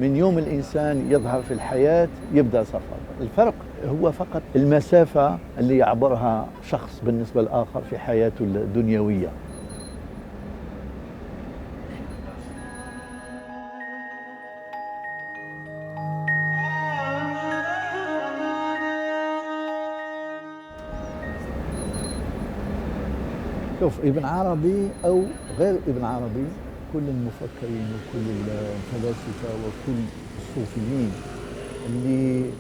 من يوم الإنسان يظهر في الحياة يبدأ سفر. الفرق هو فقط المسافة اللي يعبرها شخص بالنسبة للآخر في حياته الدنيوية. شوف، ابن عربي أو غير ابن عربي، كل المفكرين وكل الفلاسفة وكل الصوفيين اللي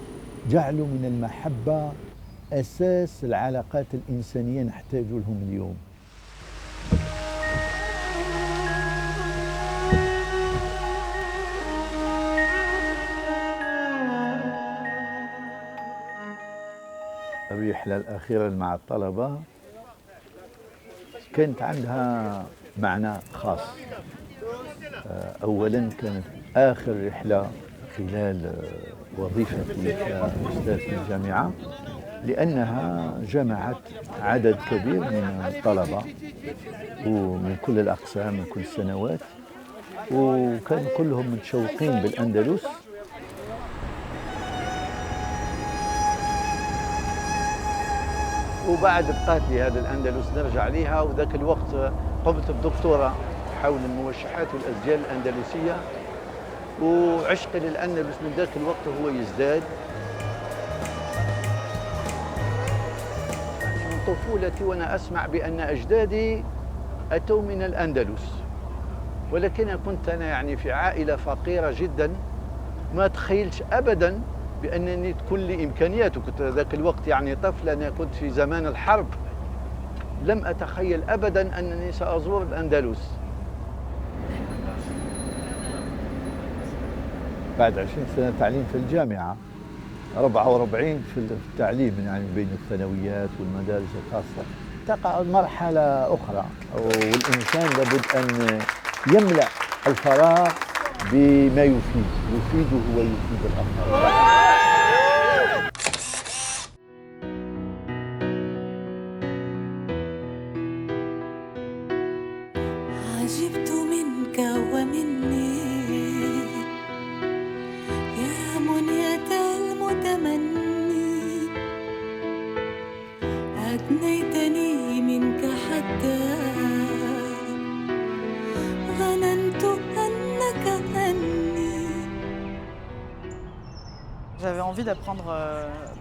جعلوا من المحبة أساس العلاقات الإنسانية نحتاج لهم اليوم. الرحلة الأخيرة مع الطلبة كانت عندها معنى خاص. أولاً كانت آخر رحلة خلال وظيفتي كأستاذ في الجامعة، لأنها جمعت عدد كبير من الطلبة ومن كل الأقسام من كل السنوات، وكانوا كلهم متشوقين بالأندلس. وبعد بقات لي هذا الأندلس نرجع ليها، وذاك الوقت قمت بدكتوراه حول الموشحات والأسجال الأندلسية، وعشقي للأندلس من ذاك الوقت هو يزداد. من طفولتي وأنا أسمع بأن أجدادي أتوا من الأندلس، ولكن كنت أنا يعني في عائلة فقيرة جدا، ما تخيلش أبدا بأنني تكون لي إمكانيات. وكنت ذاك الوقت يعني طفل، أنا كنت في زمان الحرب، لم أتخيل أبدا أنني سأزور الأندلس. بعد 20 سنة تعليم في الجامعة، 44 في التعليم يعني بين الثانويات والمدارس الخاصة، تقع مرحلة أخرى، والإنسان لابد أن يملأ الفراغ بما يفيده ويفيد الآخرين. عجبت منك ومني يا منية المتمني، أدنيتني منك حتى ظننت أنك أني. J'avais envie d'apprendre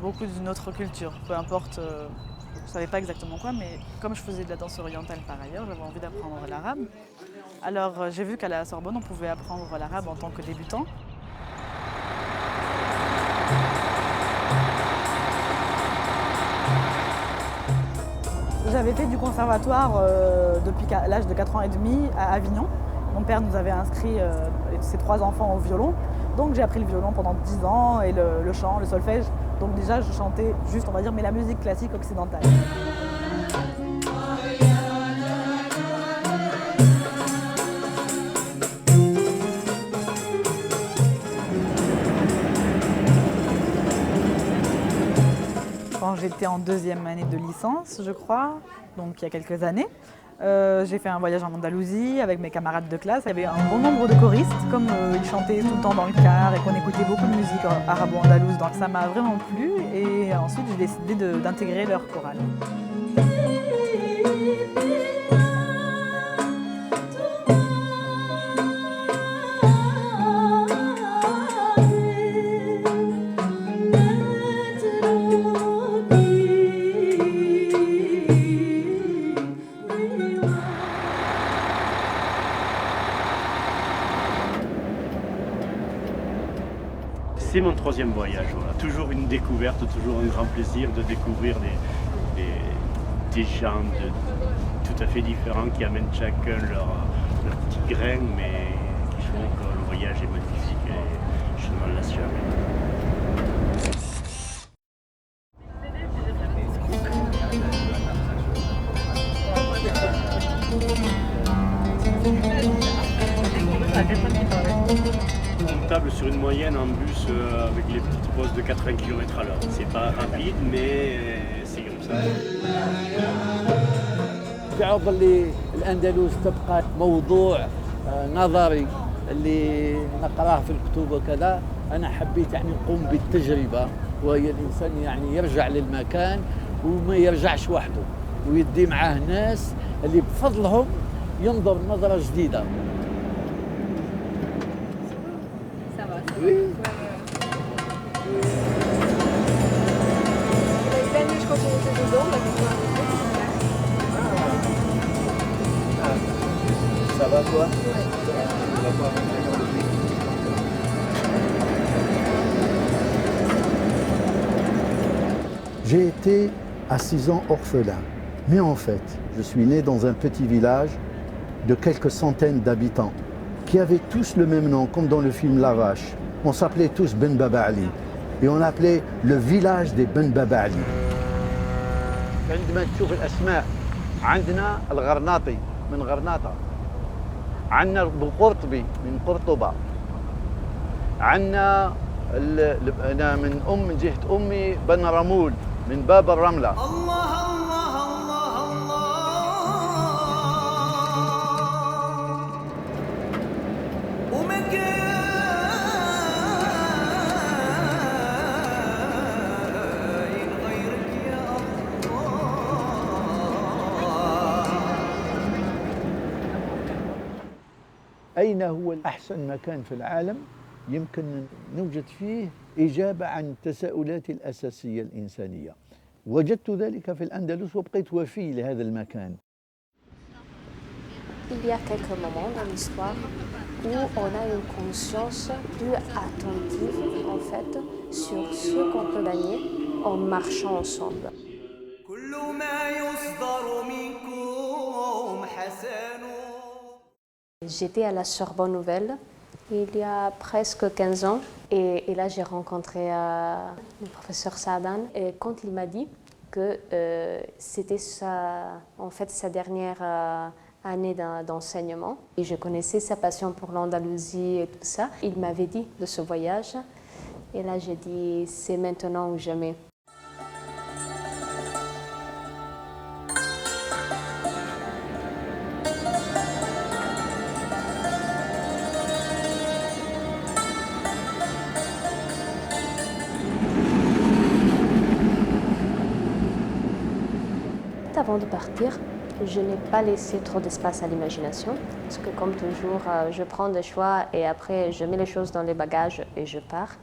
beaucoup d'une autre culture, peu importe, je ne savais pas exactement quoi, mais comme je faisais de la danse orientale par ailleurs, j'avais envie d'apprendre l'arabe. Alors j'ai vu qu'à la Sorbonne, on pouvait apprendre l'arabe en tant que débutant. J'avais fait du conservatoire depuis l'âge de 4 ans et demi à Avignon. Mon père nous avait inscrits, ses 3 enfants, au violon. Donc j'ai appris le violon pendant 10 ans et le chant, le solfège. Donc déjà je chantais juste, on va dire, mais la musique classique occidentale. Quand j'étais en 2e année de licence, je crois, donc il y a quelques années, j'ai fait un voyage en Andalousie avec mes camarades de classe. Il y avait un bon nombre de choristes, comme ils chantaient tout le temps dans le car et qu'on écoutait beaucoup de musique arabo-andalouse, donc ça m'a vraiment plu et ensuite j'ai décidé d'intégrer leur chorale. C'est mon 3e voyage, voilà. Toujours une découverte, toujours un grand plaisir de découvrir des gens tout à fait différents qui amènent chacun leur petit grain, mais qui font que le voyage est magnifique et je ne m'en lasse jamais. On table sur une moyenne en bus avec les petites pauses de 80 km/h. C'est pas rapide, mais c'est comme ça. تعرض لي الأندلس تبقى موضوع نظري اللي نقراه في الكتب وكذا، أنا حبيت يعني نقوم بالتجربة، وهي الإنسان يعني يرجع للمكان وما يرجعش وحده، ويدي معاه ناس اللي بفضلهم ينظر نظرة جديدة. Ça va toi? J'ai été à 6 ans orphelin, mais en fait, je suis né dans un petit village de quelques centaines d'habitants qui avaient tous le même nom, comme dans le film La Vache. On s'appelait tous Ben Baba Ali et on l'appelait le village des Ben Baba Ali. عندما تشوف الأسماء عندنا الغرناطي من غرناطة، عندنا القرطبي من قرطبة، عندنا أنا من جهة أمي بن رمول من باب الرملة. أين هو أحسن مكان في العالم يمكن نوجد فيه إجابة عن التساؤلات الأساسية الإنسانية؟ وجدت ذلك في الأندلس وبقيت وفي لهذا المكان. Il y a quelques moments dans l'histoire où on a une conscience plus attentive en fait sur ce qu'on peut gagner en marchant ensemble. J'étais à la Sorbonne Nouvelle il y a presque 15 ans et là j'ai rencontré le professeur Saadan et quand il m'a dit que c'était sa dernière année d'enseignement et je connaissais sa passion pour l'Andalousie et tout ça, il m'avait dit de ce voyage et là j'ai dit c'est maintenant ou jamais. Avant de partir, je n'ai pas laissé trop d'espace à l'imagination, parce que comme toujours, je prends des choix et après je mets les choses dans les bagages et je pars.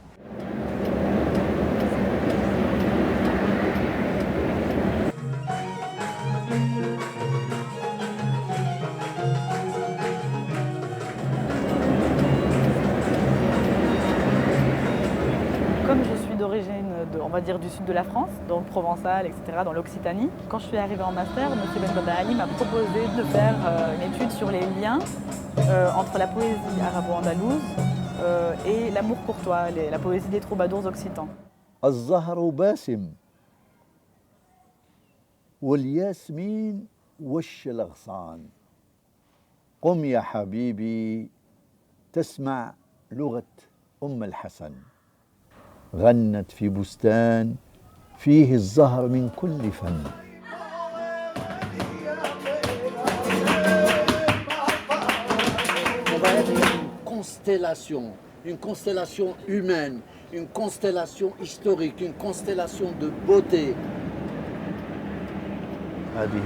Comme je suis d'origine, on va dire, du sud de la France, donc provençal, etc., dans l'Occitanie. Quand je suis arrivée en master, M. Ben Baba Ali m'a proposé de faire une étude sur les liens entre la poésie arabo-andalouse et l'amour courtois, la poésie des troubadours occitans. الزهر باسم والياسمين وش الأغصان قم يا حبيبي تسمع لغة أم الحسن غنت في بستان فيه الزهر من كل فن. Une constellation humaine, une constellation historique, une constellation de beauté. هذه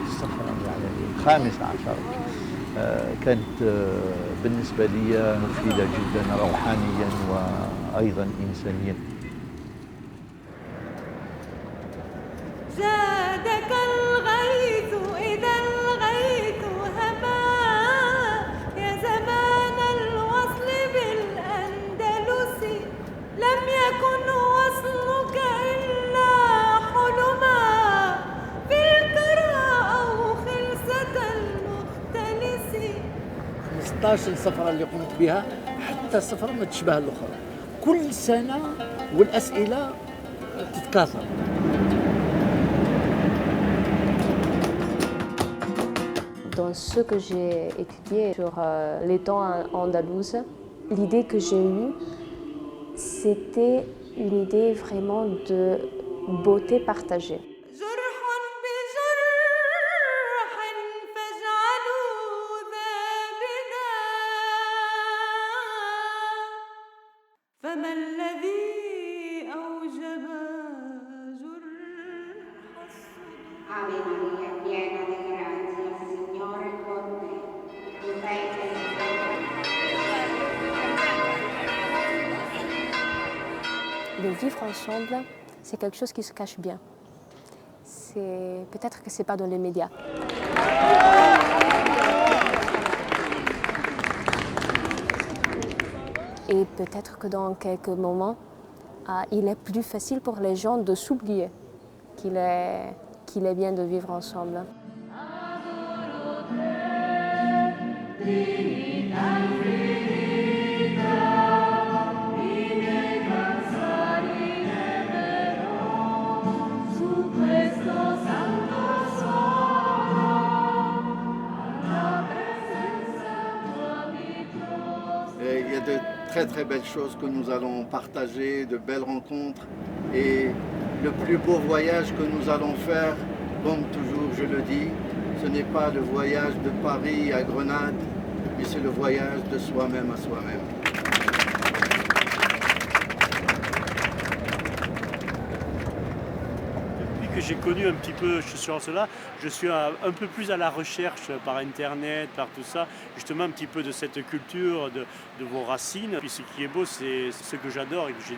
الصفحة يعني الخامس عشر كانت بالنسبة لي مفيدة جدا روحانيا وأيضا إنسانيا. زادك الغيث إذا الغيث هما يا زمان الوصل بالأندلس لم يكن وصلك إلا حلما في الكرى أو خلسة المختلس. 15 سفرة اللي قمت بها حتى سفرة ما تشبه الأخرى، كل سنة والأسئلة تتكاثر. Dans ce que j'ai étudié sur les temps andalouses, l'idée que j'ai eue, c'était une idée vraiment de beauté partagée. Ave Maria, piena di grazia, il Signore è con te. Tu sei Le vivre ensemble, c'est quelque chose qui se cache bien. Peut-être que c'est pas dans les médias. Et peut-être que dans quelques moments, il est plus facile pour les gens de s'oublier qu'il est bien de vivre ensemble. Il y a de très très belles choses que nous allons partager, de belles rencontres. Et le plus beau voyage que nous allons faire, comme toujours je le dis, ce n'est pas le voyage de Paris à Grenade, mais c'est le voyage de soi-même à soi-même. Que j'ai connu un petit peu ce science-là, je suis un peu plus à la recherche par Internet, par tout ça, justement un petit peu de cette culture, de vos racines. Puis ce qui est beau, c'est ce que j'adore et que j'ai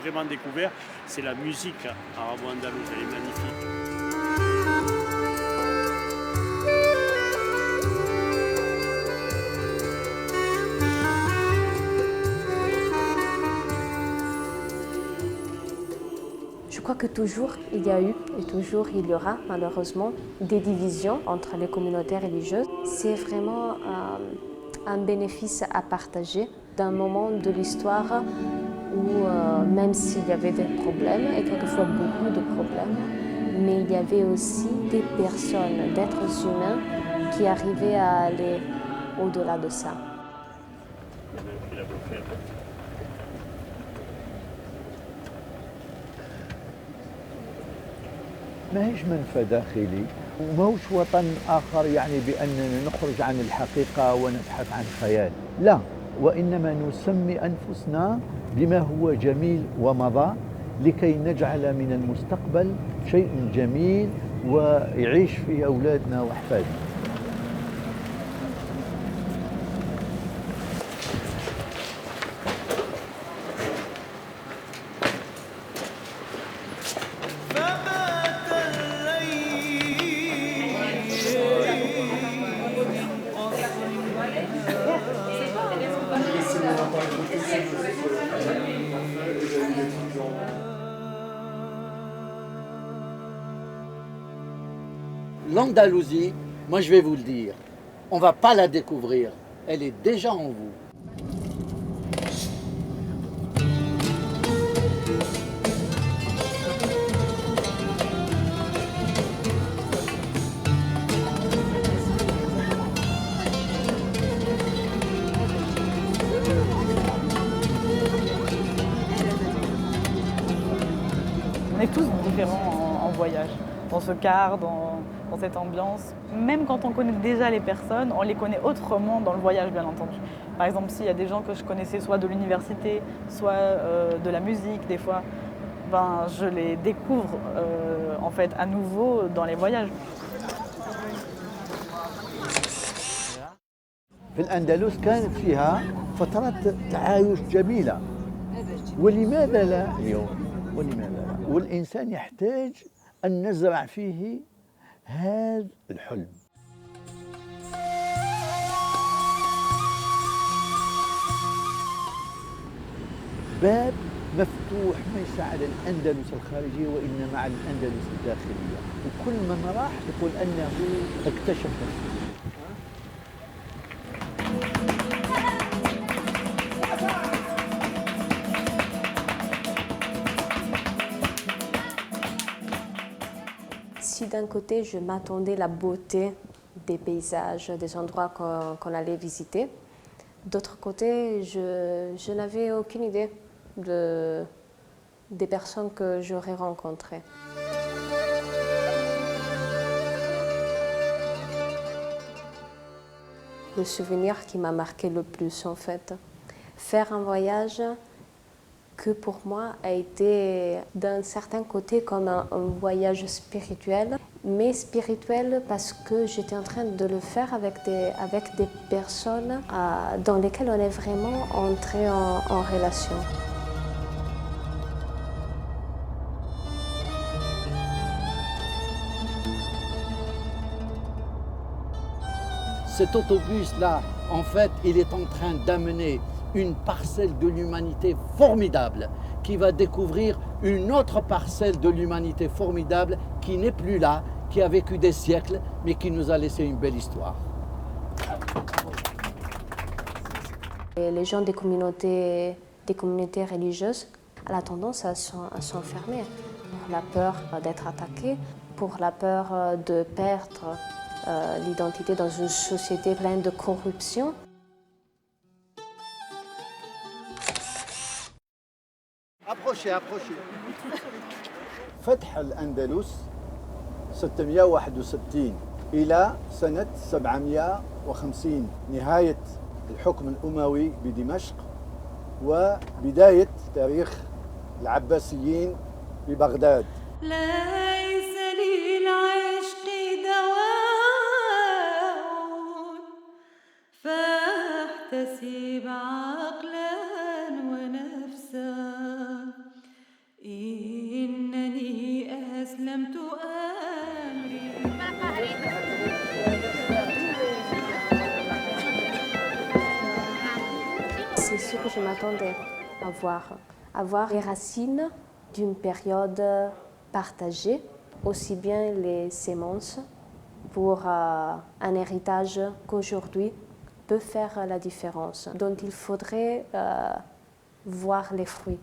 vraiment découvert, c'est la musique arabo-andalouse, elle est magnifique. Je crois que toujours il y a eu et toujours il y aura malheureusement des divisions entre les communautés religieuses. C'est vraiment un bénéfice à partager d'un moment de l'histoire où même s'il y avait des problèmes, et quelquefois beaucoup de problèmes, mais il y avait aussi des personnes, d'êtres humains qui arrivaient à aller au-delà de ça. ما هيش منفى داخلي وما هوش وطن آخر يعني بأننا نخرج عن الحقيقة ونبحث عن خيال لا وإنما نسمي أنفسنا بما هو جميل ومضى لكي نجعل من المستقبل شيء جميل ويعيش فيه أولادنا وأحفادنا L'Andalousie, moi je vais vous le dire, on ne va pas la découvrir, elle est déjà en vous. On est tous différents en voyage, dans ce cadre, dans cette ambiance. Même quand on connaît déjà les personnes, on les connaît autrement dans le voyage, bien entendu. Par exemple, s'il y a des gens que je connaissais soit de l'université, soit de la musique, des fois, ben, je les découvre en fait à nouveau dans les voyages. في الأندلس كانت فيها فترات تعايش جميلة ولماذا لا اليوم ولماذا لا والإنسان يحتاج أن نزرع فيه هذا الحلم باب مفتوح ليس على الأندلس الخارجية وإنما على الأندلس الداخلية وكل من راح يقول أنه اكتشف نفسه Si d'un côté je m'attendais à la beauté des paysages, des endroits qu'on allait visiter, d'autre côté je n'avais aucune idée des personnes que j'aurais rencontrées. Le souvenir qui m'a marqué le plus en fait, faire un voyage que pour moi a été d'un certain côté comme un voyage spirituel mais spirituel parce que j'étais en train de le faire avec des personnes dans lesquelles on est vraiment entré en relation. Cet autobus-là, en fait, il est en train d'amener une parcelle de l'humanité formidable qui va découvrir une autre parcelle de l'humanité formidable qui n'est plus là, qui a vécu des siècles, mais qui nous a laissé une belle histoire. Et les gens des communautés religieuses ont la tendance à s'enfermer pour la peur d'être attaqués, pour la peur de perdre l'identité dans une société pleine de corruption. approchez. فتح الأندلس 661 إلى سنة 750 نهاية الحكم الأموي بدمشق وبداية تاريخ العباسيين ببغداد. ليس للعشق دواء فاحتسب عقلا ونفسا إنني أسلمت أمري. C'est ce que je m'attendais à voir les racines d'une période partagée, aussi bien les semences pour un héritage qu'aujourd'hui peut faire la différence, dont il faudrait voir les fruits.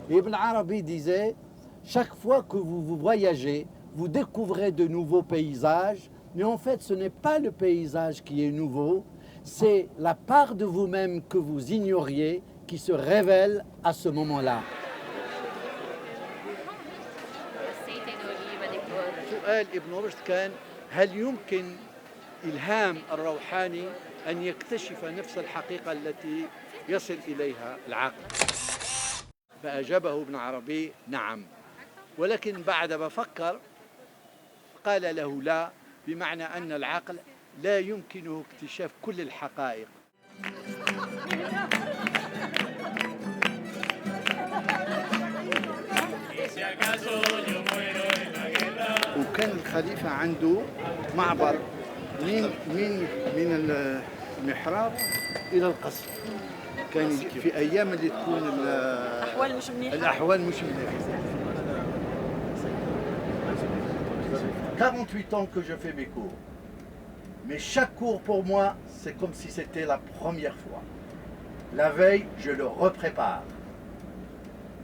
Ibn Arabi disait, chaque fois que vous voyagez, vous découvrez de nouveaux paysages, mais en fait ce n'est pas le paysage qui est nouveau, c'est la part de vous-même que vous ignoriez qui se révèle à ce moment-là. سؤال ابن رشد كان هل يمكن إلهام الروحاني أن يكتشف نفس الحقيقة التي يصل إليها العقل؟ فأجابه ابن عربي نعم، ولكن بعد ما فكر قال له لا، بمعنى أن العقل لا يمكنه اكتشاف كل الحقائق. وكان الخليفة عنده معبر من المحراب إلى القصر. كان في أيام اللي تكون الأحوال مش منيحة. 48 ans que je fais mes cours. Mais chaque cours pour moi, c'est comme si c'était la première fois. La veille, je le reprépare.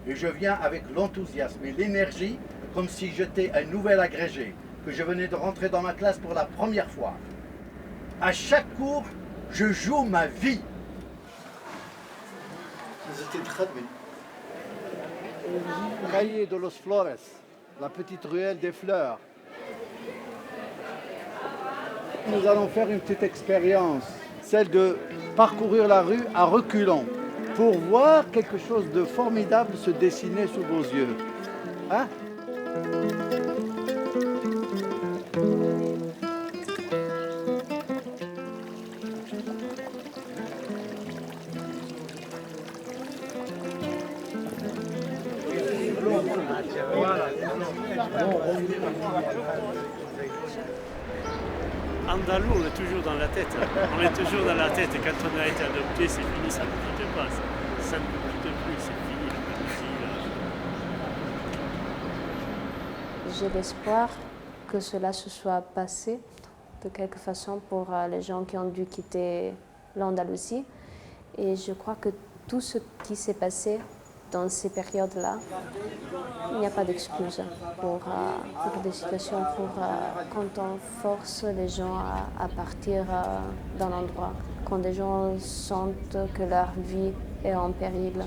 Et je viens avec l'enthousiasme et l'énergie, comme si j'étais un nouvel agrégé, que je venais de rentrer dans ma classe pour la première fois. À chaque cours, je joue ma vie. C'était très bien. Calle de los Flores, la petite ruelle des fleurs. Nous allons faire une petite expérience, celle de parcourir la rue à reculons, pour voir quelque chose de formidable se dessiner sous vos yeux. Hein? Andalou, on est toujours dans la tête. On est toujours dans la tête. Et quand on a été adopté, c'est fini, ça ne quitte pas. Ça ne quitte plus, c'est fini. J'ai l'espoir que cela se soit passé de quelque façon pour les gens qui ont dû quitter l'Andalousie. Et je crois que tout ce qui s'est passé dans ces périodes-là, il n'y a pas d'excuse pour des situations, quand on force les gens à partir d'un endroit, quand des gens sentent que leur vie est en péril.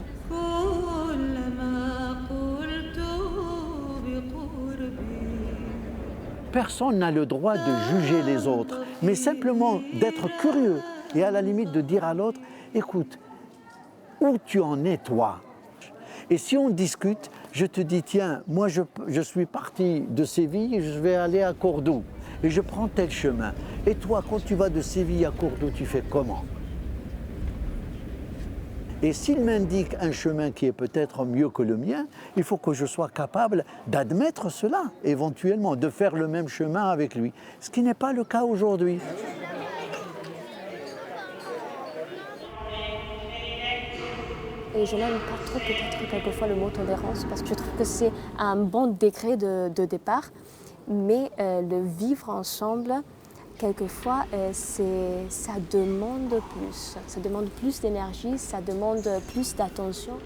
Personne n'a le droit de juger les autres, mais simplement d'être curieux et à la limite de dire à l'autre, écoute, où tu en es toi. Et si on discute, je te dis, tiens, moi je suis parti de Séville, je vais aller à Cordoue et je prends tel chemin. Et toi, quand tu vas de Séville à Cordoue, tu fais comment? Et s'il m'indique un chemin qui est peut-être mieux que le mien, il faut que je sois capable d'admettre cela, éventuellement, de faire le même chemin avec lui. Ce qui n'est pas le cas aujourd'hui. Et je n'aime pas trop peut-être quelquefois le mot tolérance parce que je trouve que c'est un bon degré de départ, mais le vivre ensemble, quelquefois, ça demande plus. Ça demande plus d'énergie, ça demande plus d'attention.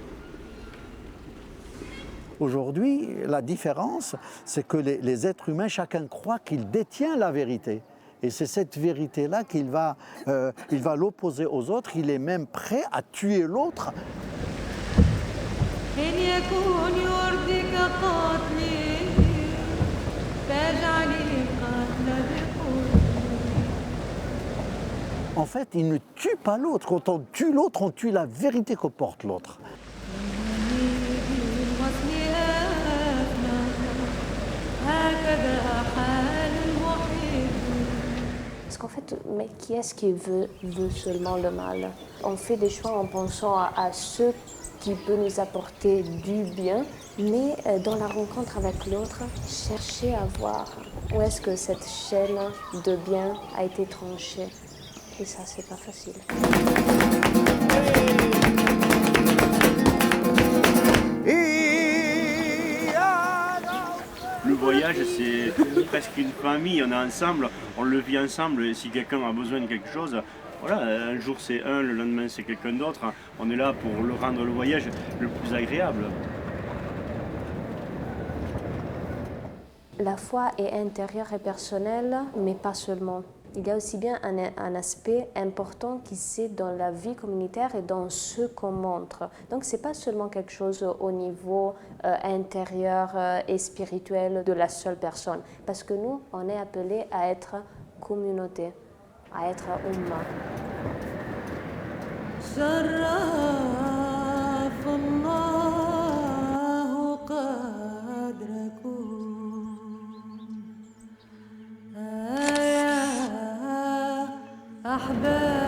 Aujourd'hui, la différence, c'est que les êtres humains, chacun croit qu'il détient la vérité. Et c'est cette vérité-là qu'il va l'opposer aux autres. Il est même prêt à tuer l'autre. إن يكون يرضيك قتلي فاجعل القتل بقتلي. En fait, il ne tue pas l'autre. Quand on tue l'autre, on tue la vérité que porte l'autre. بالوصل أفنى هكذا حال المحب. Parce qu'en fait, mais qui est-ce qui veut seulement le mal? On fait des choix en pensant à ceux qui peut nous apporter du bien, mais dans la rencontre avec l'autre, chercher à voir où est-ce que cette chaîne de bien a été tranchée. Et ça, c'est pas facile. Le voyage, c'est presque une famille, on est ensemble, on le vit ensemble, et si quelqu'un a besoin de quelque chose, voilà, un jour c'est un, le lendemain c'est quelqu'un d'autre, on est là pour le rendre le voyage le plus agréable. La foi est intérieure et personnelle, mais pas seulement. Il y a aussi bien un aspect important qui c'est dans la vie communautaire et dans ce qu'on montre. Donc c'est pas seulement quelque chose au niveau intérieur et spirituel de la seule personne, parce que nous, on est appelés à être communauté, à être umma. شرف الله قدركم يا أحبابي.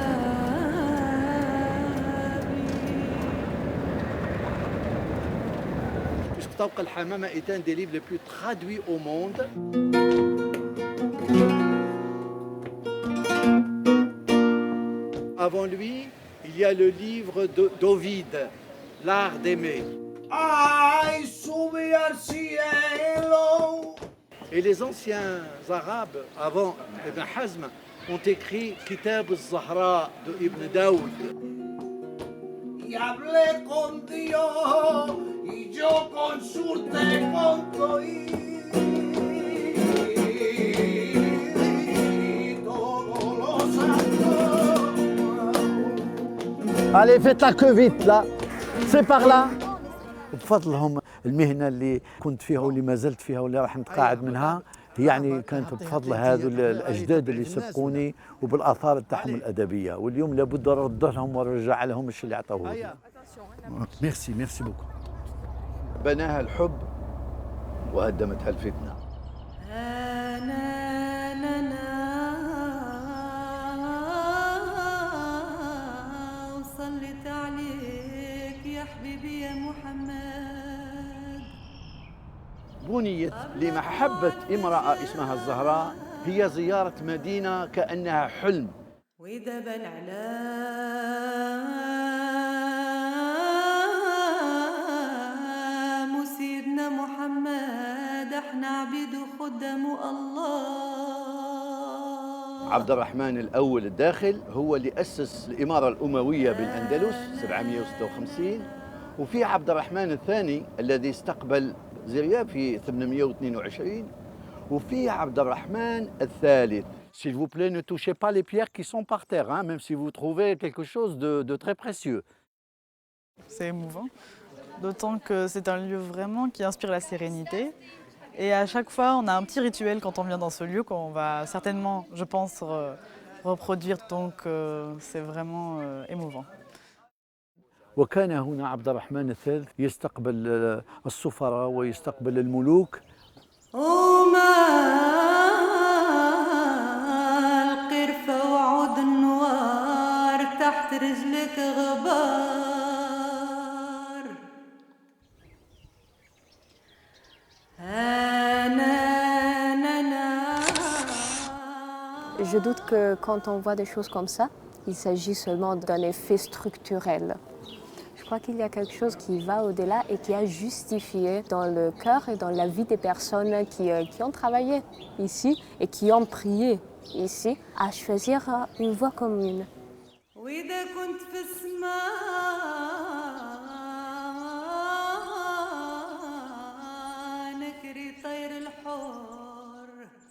Puisque Tawq al-Hamama est un des livres les plus traduits au monde. Avant lui, il y a le livre d'Ovide, L'art d'aimer. Et les anciens arabes, avant Ibn Hazm, ont écrit Kitab al-Zahra de Ibn Daoud. Y hablé con Dios y yo consulté con todos los santos. Allez, faites la queue vite là, c'est par là. بفضلهم المهنه اللي كنت فيها واللي ما زلت فيها واللي راح نتقاعد منها يعني كانت بفضل هذو الاجداد اللي سبقوني وبالاثار تاعهم الادبيه، واليوم لابد نرد لهم ونرجع لهم الشيء اللي عطوه لي. ميرسي ميرسي بوكو. بناها الحب وهدمتها الفتنه. وصلت عليك يا حبيبي يا محمد. بنيت لمحبة امرأة اسمها الزهراء، هي زيارة مدينة كأنها حلم. وإذا بان على سيدنا محمد احنا عبيد خدام الله. عبد الرحمن الأول الداخل هو اللي أسس الإمارة الأموية بالأندلس 756، وفي عبد الرحمن الثاني الذي استقبل زرياب في 822، وفي عبد الرحمن الثالث. S'il vous plaît, ne touchez pas les pierres qui sont par terre, hein, même si vous trouvez quelque chose de très précieux. C'est émouvant, d'autant que c'est un lieu vraiment qui inspire la sérénité. Et à chaque fois, on a un petit rituel quand on vient dans ce lieu qu'on va certainement, je pense, reproduire. Donc c'est vraiment émouvant. وكان هنا عبد الرحمن الثالث يستقبل السفراء ويستقبل الملوك. وما القرفة وعود النوار تحت رجلك غبار. Je doute que quand on voit des choses comme ça, il s'agit seulement d'un effet structurel. Je crois qu'il y a quelque chose qui va au-delà et qui a justifié dans le cœur et dans la vie des personnes qui ont travaillé ici et qui ont prié ici à choisir une voie commune.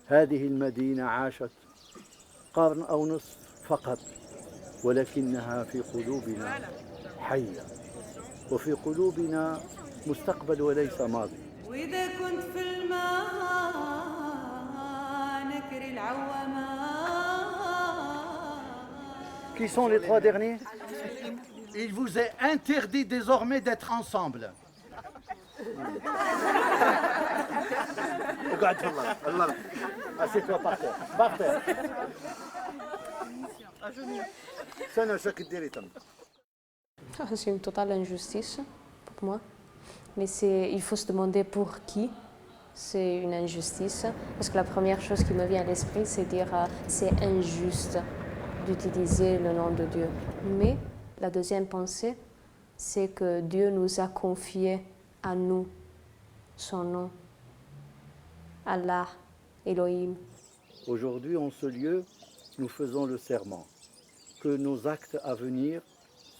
هذه المدينة عاشت قرن أو نصف فقط، ولكنها في قلوبنا حية وفي قلوبنا مستقبل وليس ماضي. وإذا كنت في الماء نكري العوامات. Qui sont les trois derniers? Il vous est interdit désormais d'être ensemble. Assieds-toi par terre. Par terre. C'est une totale injustice pour moi. Mais il faut se demander pour qui c'est une injustice. Parce que la première chose qui me vient à l'esprit, c'est dire c'est injuste d'utiliser le nom de Dieu. Mais la deuxième pensée, c'est que Dieu nous a confié à nous son nom. Allah, Elohim. Aujourd'hui, en ce lieu, nous faisons le serment que nos actes à venir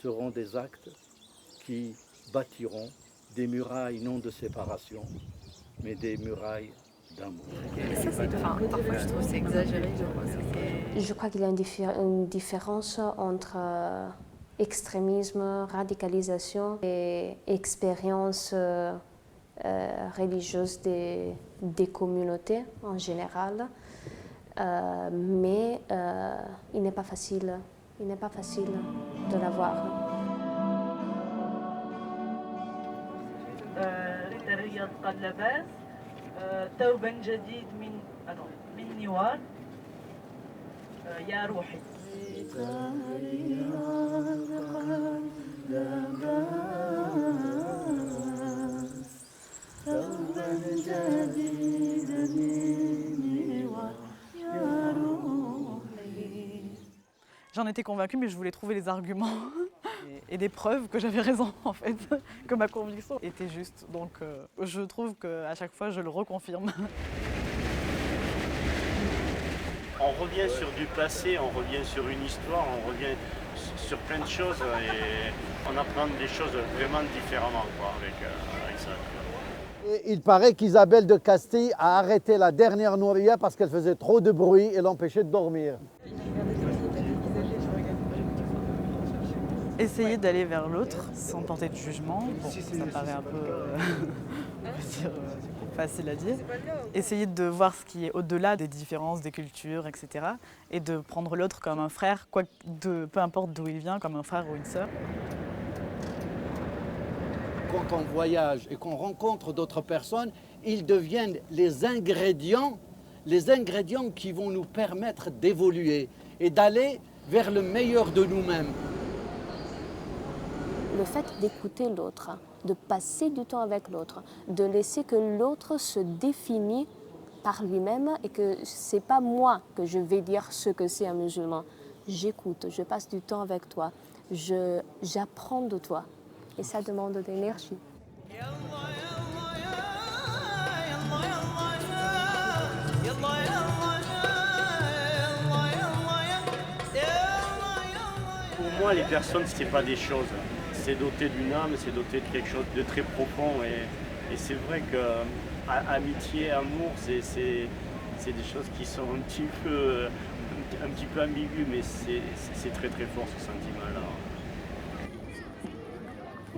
seront des actes qui bâtiront des murailles non de séparation, mais des murailles d'amour. Parfois, je trouve que c'est exagéré. Je crois qu'il y a une différence entre extrémisme, radicalisation et expérience religieuse des communautés en général. Mais il n'est pas facile de l'avoir. رياض قلبات ثوبا جديد من نوار يا روحي. J'en étais convaincue, mais je voulais trouver les arguments et des preuves que j'avais raison, en fait, que ma conviction était juste. Donc je trouve qu'à chaque fois, je le reconfirme. On revient sur du passé, on revient sur une histoire, on revient sur plein de choses et on apprend des choses vraiment différemment avec ça. Et il paraît qu'Isabelle de Castille a arrêté la dernière Nouria parce qu'elle faisait trop de bruit et l'empêchait de dormir. Essayer d'aller vers l'autre sans tenter de jugement, bon, ça paraît un peu facile à dire. Essayer de voir ce qui est au-delà des différences, des cultures, etc. Et de prendre l'autre comme un frère, peu importe d'où il vient, comme un frère ou une sœur. Quand on voyage et qu'on rencontre d'autres personnes, ils deviennent les ingrédients qui vont nous permettre d'évoluer et d'aller vers le meilleur de nous-mêmes. Le fait d'écouter l'autre, de passer du temps avec l'autre, de laisser que l'autre se définisse par lui-même et que ce n'est pas moi que je vais dire ce que c'est un musulman. J'écoute, je passe du temps avec toi, j'apprends de toi. Et ça demande de l'énergie. Pour moi, les personnes, ce n'est pas des choses. C'est doté d'une âme, c'est doté de quelque chose de très profond. Et c'est vrai que amitié, amour, c'est des choses qui sont un petit peu ambiguës, mais c'est très très fort ce sentiment-là.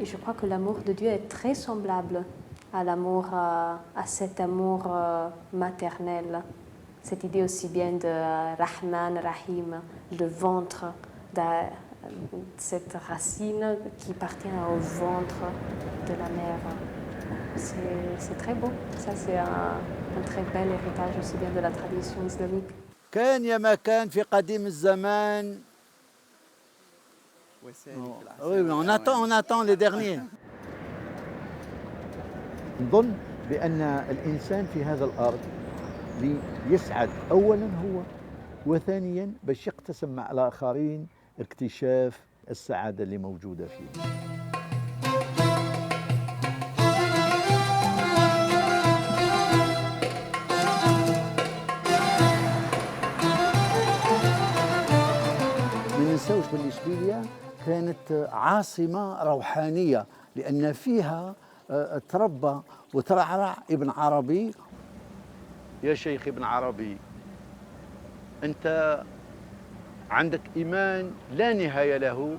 Et je crois que l'amour de Dieu est très semblable à cet amour maternel. Cette idée aussi bien de Rahman, Rahim, le ventre cette racine qui partait au ventre de la mer. C'est très beau. Ça, c'est un très bel héritage aussi bien de la tradition islamique. كان يا ما كان في قديم الزمان. Oui, mais on attend les derniers. نظن بأن الإنسان في هذا الأرض ليسعد أولاً هو وثانياً باش يقتسم مع الآخرين اكتشاف السعادة اللي موجودة فيه. ما ننساوش باللي إشبيلية كانت عاصمة روحانية لأن فيها تربى وترعرع ابن عربي. يا شيخ ابن عربي، أنت عندك إيمان لا نهاية له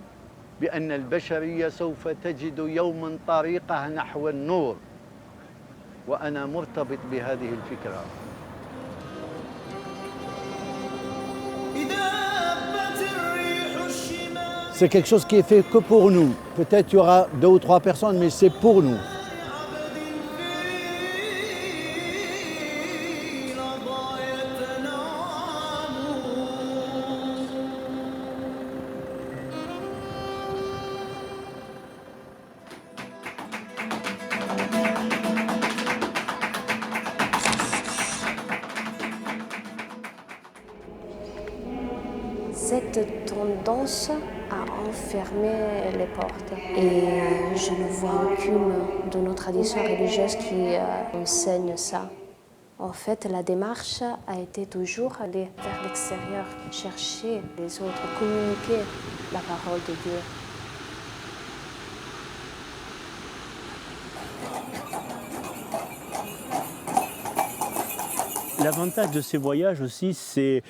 بأن البشرية سوف تجد يوماً طريقها نحو النور، وأنا مرتبط بهذه الفكرة. C'est quelque chose qui est fait que pour nous. Peut-être il y aura 2 ou 3 personnes, mais c'est pour nous. Cette tendance à enfermer les portes. Et je ne vois aucune de nos traditions religieuses qui enseigne ça. En fait, la démarche a été toujours aller vers l'extérieur, chercher les autres, communiquer la parole de Dieu. L'avantage de ces voyages aussi, c'est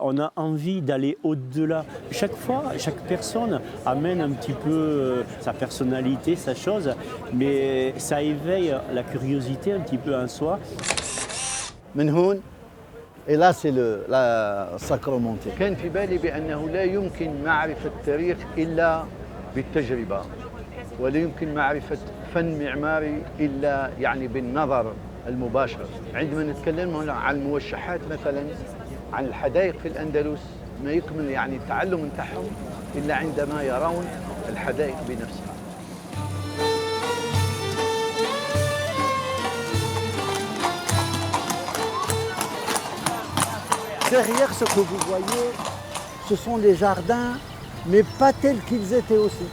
on a envie d'aller au-delà. Chaque fois, chaque personne amène un petit peu sa personnalité, sa chose, mais ça éveille la curiosité un petit peu en soi. من هون et là c'est la sacramenté. كان في بالي بأنه لا يمكن معرفة التاريخ إلا بالتجربة، ولا يمكن معرفة فن معماري إلا يعني بالنظر المباشر. عندما نتكلم عن الموشحات مثلا، عن الحدائق في الأندلس، ما يكمل يعني التعلم نتاعهم إلا عندما يرون الحدائق بنفسها. Derrière ce que vous voyez, ce sont des jardins, mais pas tels qu'ils étaient aussi.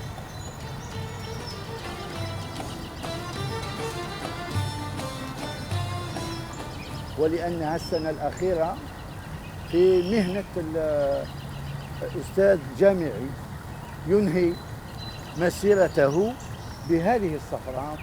ولأنها السنة الأخيرة في مهنة الأستاذ جامعي ينهي مسيرته بهذه الصفراء.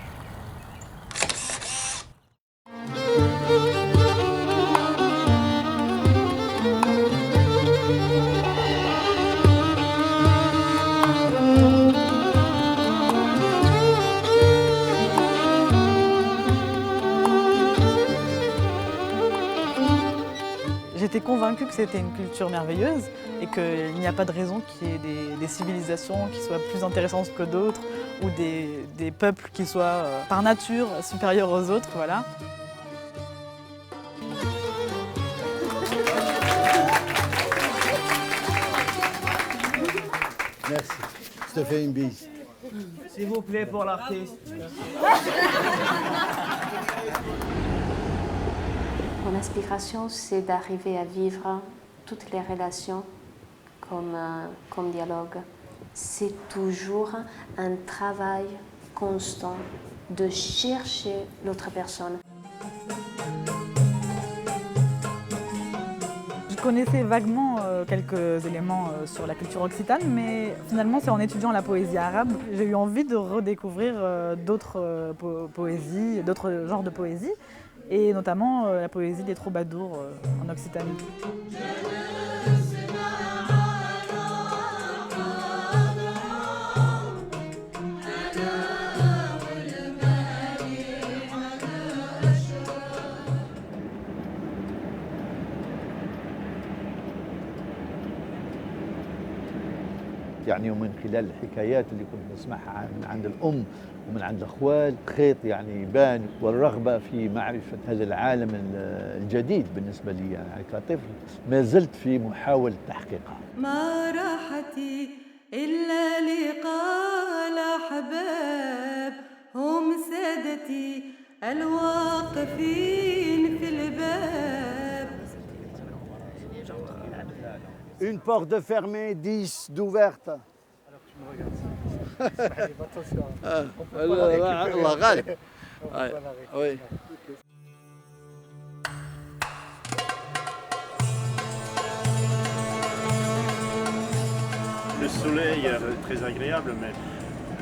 J'étais convaincue que c'était une culture merveilleuse et qu'il n'y a pas de raison qu'il y ait des civilisations qui soient plus intéressantes que d'autres ou des peuples qui soient par nature supérieurs aux autres. Voilà. Merci. Je te fais une bise. S'il vous plaît, pour l'artiste. Mon inspiration, c'est d'arriver à vivre toutes les relations comme dialogue. C'est toujours un travail constant de chercher l'autre personne. Je connaissais vaguement quelques éléments sur la culture occitane, mais finalement c'est en étudiant la poésie arabe, j'ai eu envie de redécouvrir d'autres poésies, d'autres genres de poésie, et notamment la poésie des troubadours en Occitanie. يعني ومن خلال الحكايات اللي كنت نسمعها من عند الأم ومن عند الأخوال خيط يعني يبان، والرغبة في معرفة هذا العالم الجديد بالنسبة لي يعني كطفل ما زلت في محاولة تحقيقها. ما راحتي إلا لقاء الأحباب هم سادتي الواقفين في الباب. Une porte fermée, 10 d'ouverte. الله غالب. Oui. Le soleil est très agréable, mais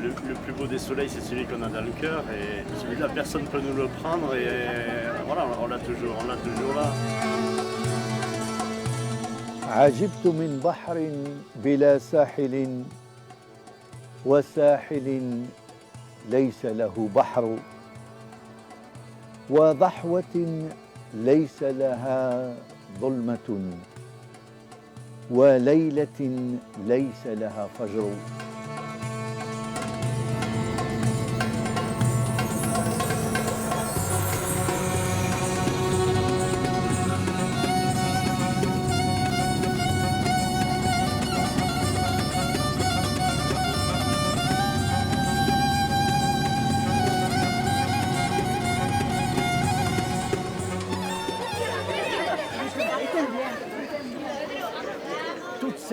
le plus beau des soleils, c'est celui qu'on a dans le cœur. Et celui-là, personne ne peut nous le prendre. Et voilà, on l'a toujours là. عجبت من بحر بلا ساحل وساحل ليس له بحر وضحوة ليس لها ظلمة وليلة ليس لها فجر.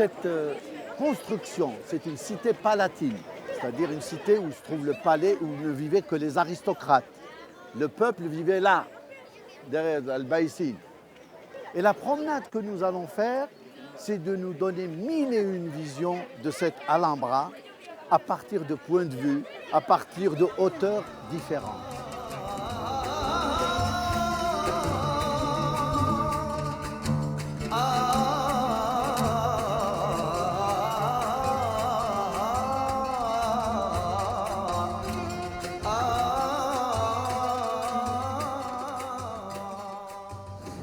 Cette construction, c'est une cité palatine, c'est-à-dire une cité où se trouve le palais où ne vivaient que les aristocrates. Le peuple vivait là, derrière Al-Baïsine. Et la promenade que nous allons faire, c'est de nous donner 1001 visions de cette Alhambra à partir de points de vue, à partir de hauteurs différentes.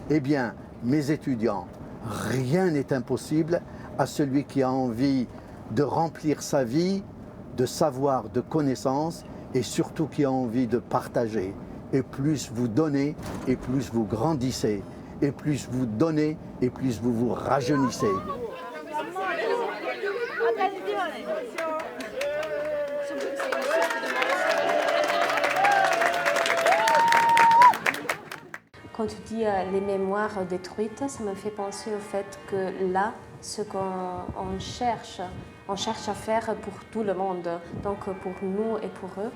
Eh bien, mes étudiants, rien n'est impossible à celui qui a envie de remplir sa vie de savoir, de connaissances et surtout qui a envie de partager. Et plus vous donnez, et plus vous grandissez. Et plus vous donnez, et plus vous vous rajeunissez. Quand tu dis les mémoires détruites, ça me fait penser au fait que là, ce qu'on cherche à faire pour tout le monde, donc pour nous et pour eux,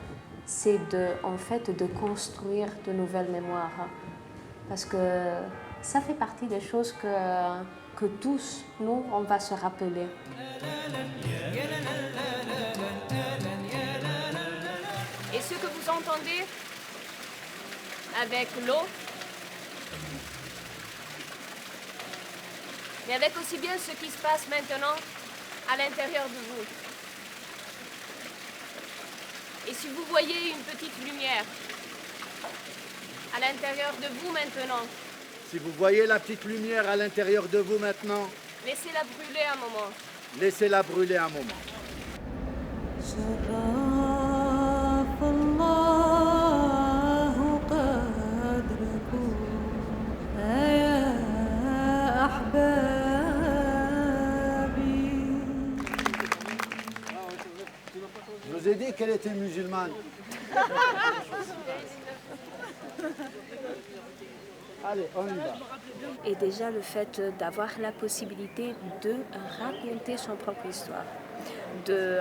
c'est en fait de construire de nouvelles mémoires. Parce que ça fait partie des choses que tous, nous, on va se rappeler. Et ce que vous entendez avec l'eau, mais avec aussi bien ce qui se passe maintenant à l'intérieur de vous. Et si vous voyez une petite lumière à l'intérieur de vous maintenant, Si vous voyez la petite lumière à l'intérieur de vous maintenant, laissez-la brûler un moment. laissez-la brûler un moment. شرف الله قدركم يا أحبابي. Je vous ai dit qu'elle était musulmane. Allez, on y va. Et déjà le fait d'avoir la possibilité de raconter son propre histoire, de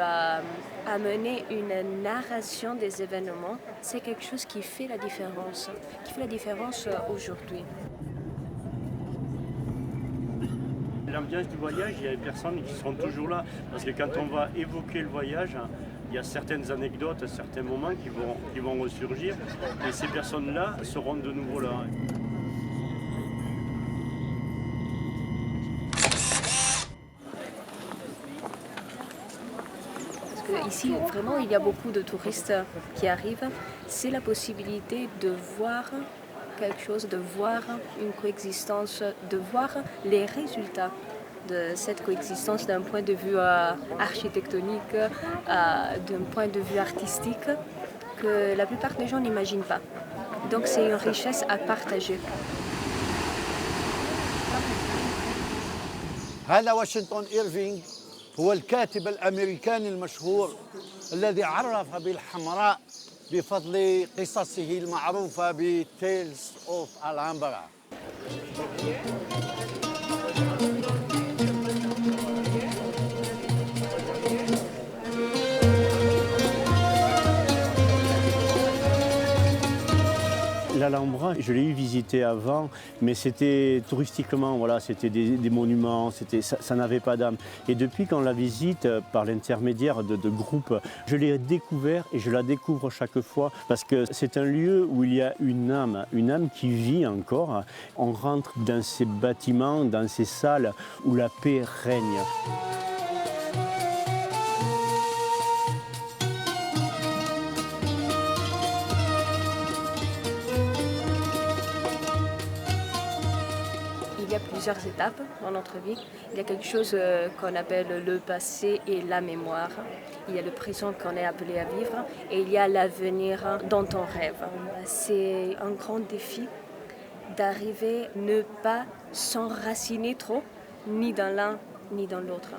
amener une narration des événements, c'est quelque chose qui fait la différence aujourd'hui. L'ambiance du voyage, il y a des personnes qui seront toujours là. Parce que quand on va évoquer le voyage, il y a certaines anecdotes, certains moments qui vont ressurgir. Et ces personnes-là seront de nouveau là. Parce que ici, vraiment, il y a beaucoup de touristes qui arrivent. C'est la possibilité de voir quelque chose, de voir une coexistence, de voir les résultats de cette coexistence d'un point de vue architectonique, d'un point de vue artistique, que la plupart des gens n'imaginent pas. Donc c'est une richesse à partager. هذا واشنطن إيرفينغ هو الكاتب الأمريكاني المشهور الذي عرف بالحمراء بفضل قصصه المعروفة ب Tales of Alhambra. L'Alhambra, je l'ai eu visité avant, mais c'était touristiquement, voilà, c'était des monuments, ça n'avait pas d'âme. Et depuis qu'on la visite par l'intermédiaire de groupes, je l'ai découvert et je la découvre chaque fois parce que c'est un lieu où il y a une âme qui vit encore. On rentre dans ces bâtiments, dans ces salles où la paix règne. Il y a plusieurs étapes dans notre vie. Il y a quelque chose qu'on appelle le passé et la mémoire. Il y a le présent qu'on est appelé à vivre et il y a l'avenir dont on rêve. C'est un grand défi d'arriver à ne pas s'enraciner trop, ni dans l'un ni dans l'autre.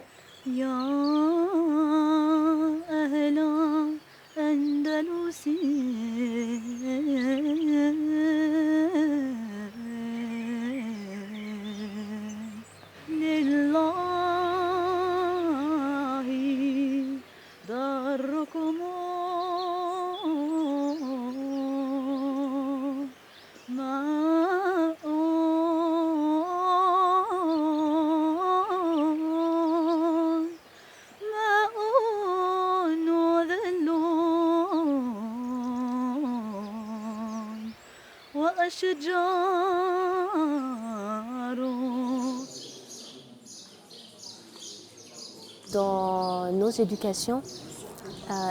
Dans nos éducations,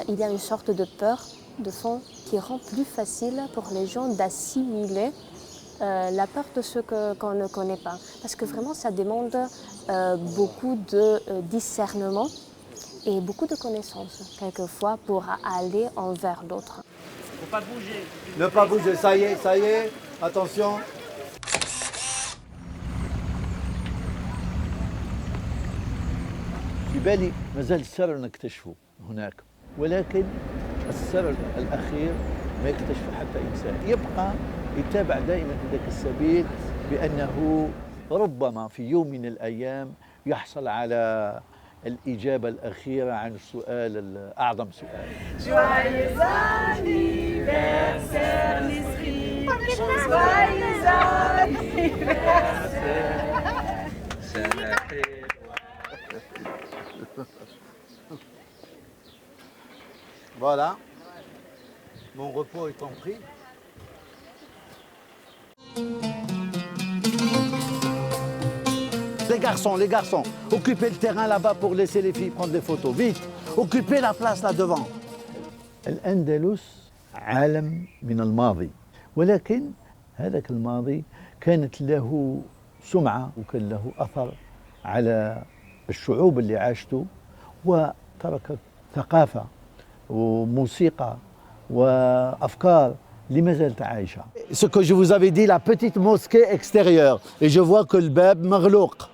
il y a une sorte de peur de fond qui rend plus facile pour les gens d'assimiler la peur de ce qu'on ne connaît pas. Parce que vraiment, ça demande beaucoup de discernement et beaucoup de connaissances, quelquefois, pour aller envers l'autre. Faut pas bouger. Ne pas bouger, ça y est, attention. في بالي ما زال السر نكتشفه هناك، ولكن السر الأخير ما يكتشفه حتى إنسان، يبقى يتابع دائما ذاك السبيل بأنه ربما في يوم من الأيام يحصل على الإجابة الأخيرة عن السؤال أعظم سؤال. Joyeux anniversaire Nisri, joyeux anniversaire. Voilà, mon repos est compris. Les garçons, occupez le terrain là-bas pour laisser les filles prendre des photos. Vite, occupez la place là devant. الأندلس عالم من الماضي، ولكن هذاك الماضي كانت له سمعة وكان له أثر على الشعوب اللي عاشته، وترك ثقافة وموسيقى وأفكار اللي ما زالت عايشة. Ce que je vous avais dit, la petite mosquée extérieure, et je vois que le bab مغلوق.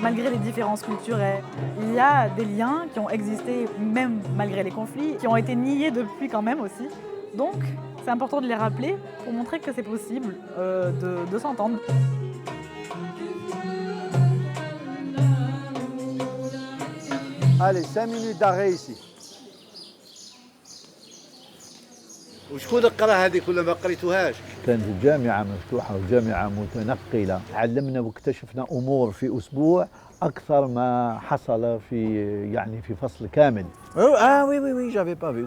Malgré les différences culturelles, il y a des liens qui ont existé même malgré les conflits, qui ont été niés depuis quand même aussi. Donc c'est important de les rappeler pour montrer que c'est possible de s'entendre. Allez, 5 minutes d'arrêt ici. وشكون قرا هذيك ولا ما قريتوهاش؟ كانت الجامعة مفتوحة وجامعة متنقلة، علمنا واكتشفنا أمور في أسبوع أكثر ما حصل في فصل كامل. Ah oui, j'avais pas vu,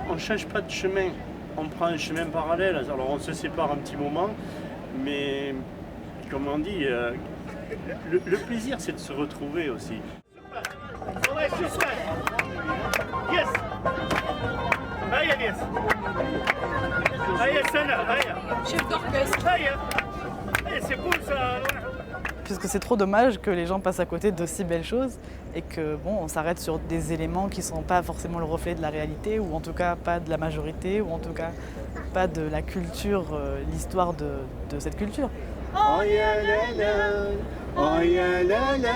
on change pas de chemin, on prend un chemin parallèle. Alors on se sépare un petit moment, mais comme on dit, le plaisir c'est de se retrouver aussi. Puisque c'est trop dommage que les gens passent à côté de si belles choses et que bon, on s'arrête sur des éléments qui ne sont pas forcément le reflet de la réalité, ou en tout cas pas de la majorité, ou en tout cas pas de la culture, l'histoire de cette culture. Oh ya la la, oh ya la la,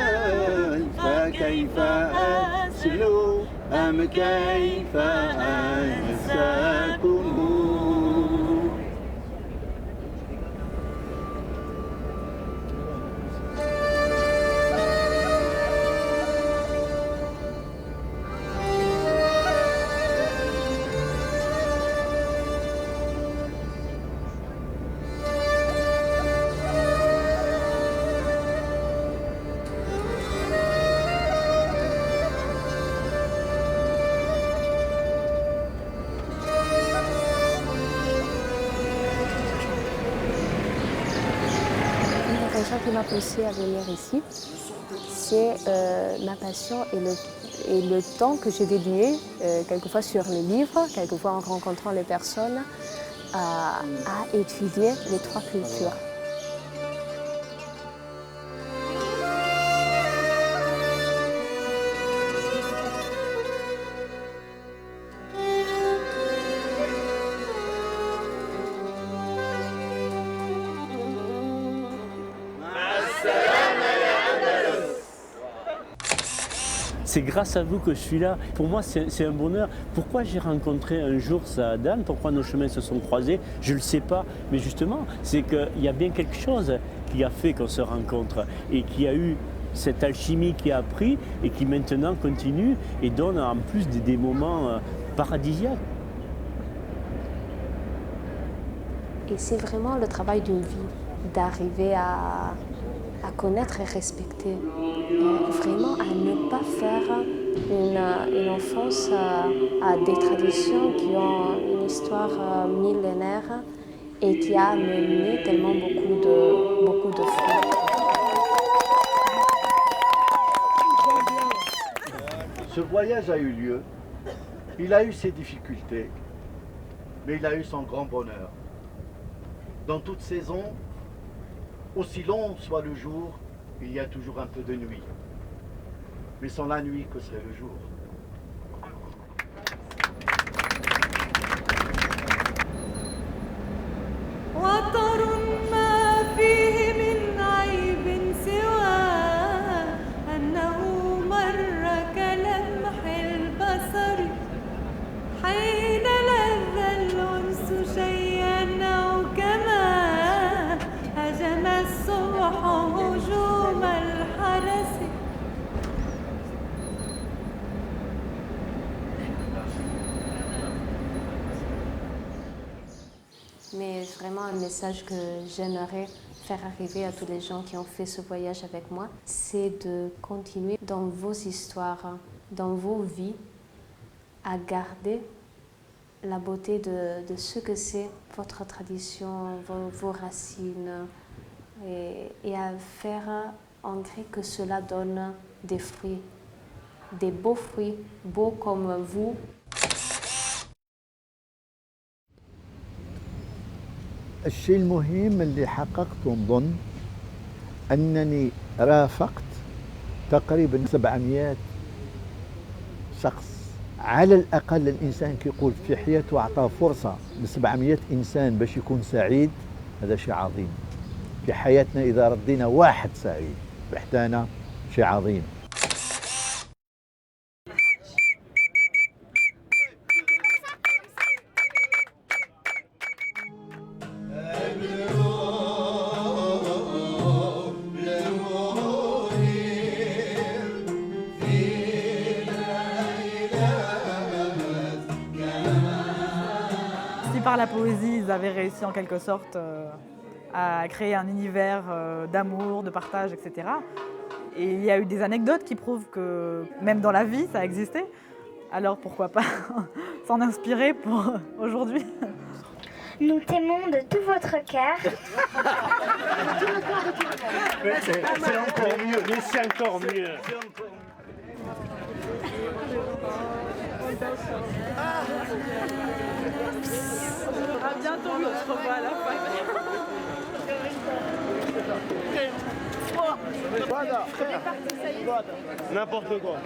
فكيف أسلو أم كيف أنساكم. La raison qui m'a poussée à venir ici, c'est ma passion et le temps que j'ai dédié, quelquefois sur les livres, quelquefois en rencontrant les personnes, à étudier les trois cultures. C'est grâce à vous que je suis là. Pour moi, c'est un bonheur. Pourquoi j'ai rencontré un jour Saadan? Pourquoi nos chemins se sont croisés? Je ne le sais pas. Mais justement, c'est qu'il y a bien quelque chose qui a fait qu'on se rencontre et qui a eu cette alchimie qui a pris et qui maintenant continue et donne en plus des moments paradisiaques. Et c'est vraiment le travail d'une vie, d'arriver à connaître et respecter. Et vraiment à ne pas faire une enfance à des traditions qui ont une histoire millénaire et qui a mené tellement beaucoup de fruits. Ce voyage a eu lieu, il a eu ses difficultés, mais il a eu son grand bonheur. Dans toute saison, aussi long soit le jour, il y a toujours un peu de nuit. Mais sans la nuit, que serait le jour? وطر ما فيه من عيب سوى أنه مر كلمح البصر حين لذ الأنس شيئا أو كما هجم الصبح هجوم الحرس. Mais vraiment un message que j'aimerais faire arriver à tous les gens qui ont fait ce voyage avec moi, c'est de continuer dans vos histoires, dans vos vies, à garder la beauté de ce que c'est votre tradition, vos racines, et à faire en gré que cela donne des fruits, des beaux fruits, beaux comme vous. الشيء المهم اللي حققته نظن أنني رافقت تقريبا 700 شخص. على الأقل الإنسان كيقول في حياته أعطاه فرصة ل 700 إنسان باش يكون سعيد، هذا شيء عظيم. في حياتنا إذا ردينا واحد سعيد بحتانا شيء عظيم. Par la poésie, ils avaient réussi en quelque sorte à créer un univers d'amour, de partage, etc. Et il y a eu des anecdotes qui prouvent que même dans la vie, ça existait. Alors pourquoi pas s'en inspirer pour aujourd'hui. Nous t'aimons de tout votre cœur. C'est encore mieux, mais c'est encore mieux. À bientôt, on se revoit à la fin. Voilà, n'importe quoi.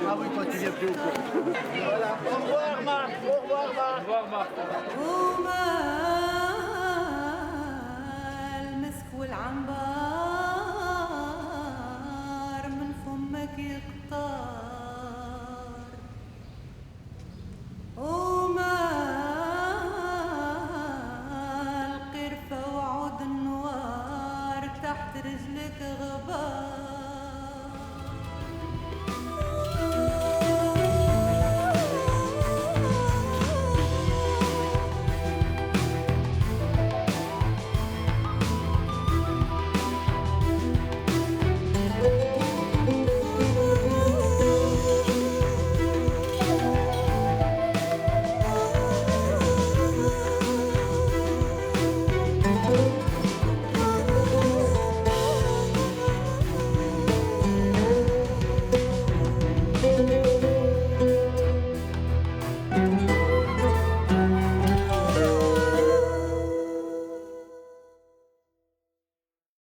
Ah oui, toi tu viens plus au cours. Voilà. Au revoir Marc. Au revoir Marc. Au revoir Marc. وما المسك والعنبر